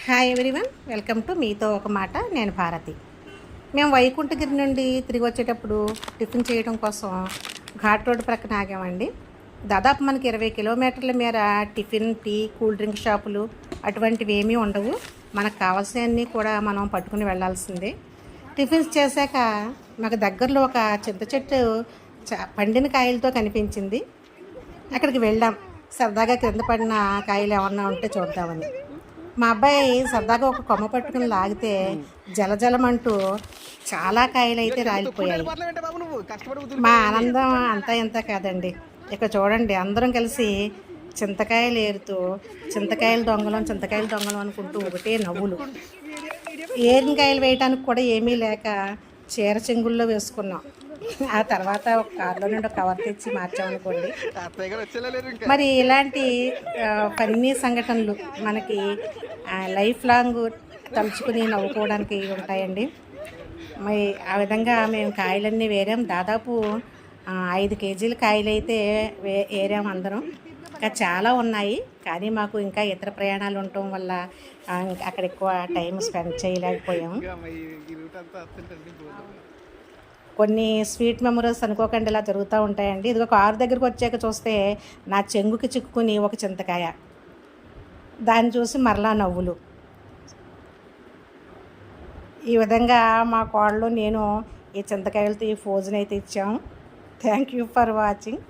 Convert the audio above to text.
Hi everyone, welcome to మీతో ఒక మాట. నేను భారతి. మేము వైకుంఠగిరి నుండి తిరిగి వచ్చేటప్పుడు టిఫిన్ చేయడం కోసం ఘాట్ రోడ్ ప్రక్కన ఆగామండి. దాదాపు మనకి 20 కిలోమీటర్ల మేర టిఫిన్, టీ, కూల్ డ్రింక్ షాపులు అటువంటివి ఏమీ ఉండవు. మనకు కావాల్సినవన్నీ కూడా మనం పట్టుకుని వెళ్ళాల్సిందే. టిఫిన్స్ చేశాక మాకు దగ్గరలో ఒక చింత చెట్టు పండిన కాయలతో కనిపించింది. అక్కడికి వెళ్ళాం. సరదాగా కింద పడిన కాయలు ఏమన్నా ఉంటే చూద్దామని. మా అబ్బాయి సరదాగా ఒక కొమ్మ పట్టుకుని లాగితే జలజలమంటూ చాలా కాయలు అయితే రాలిపోయాయి. మా ఆనందం అంతా ఇంత కాదండి. ఇక్కడ చూడండి, అందరం కలిసి చింతకాయలు ఏరుతూ చింతకాయలు దొంగలం అనుకుంటూ ఒకటే నవ్వులు. ఏరిన కాయలు వేయడానికి కూడా ఏమీ లేక చీర చెంగుల్లో వేసుకున్నాం. ఆ తర్వాత ఒక కార్లో నుండి ఒక కవర్ తెచ్చి మార్చామనుకోండి. మరి ఇలాంటి ఫన్నీ సంఘటనలు మనకి లైఫ్ లాంగ్ తలుచుకుని నవ్వుకోవడానికి ఉంటాయండి. మరి ఆ విధంగా మేము కాయలన్నీ వేరాం. దాదాపు 5 కేజీల కాయలు అయితే ఏరాం అందరం. ఇంకా చాలా ఉన్నాయి, కానీ మాకు ఇంకా ఇతర ప్రయాణాలు ఉండటం వల్ల అక్కడ ఎక్కువ టైం స్పెండ్ చేయలేకపోయాము. కొన్ని స్వీట్ మెమరీస్ అనుకోకండి ఇలా జరుగుతూ ఉంటాయండి. ఇది ఒక కారు దగ్గరికి వచ్చాక చూస్తే నా చెంగుకి చిక్కుకుని ఒక చింతకాయ, దాన్ని చూసి మరలా నవ్వులు. ఈ విధంగా మా కోడలు నేను ఈ చింతకాయలతో ఈ ఫోజునైతే ఇచ్చాము. Thank you for watching.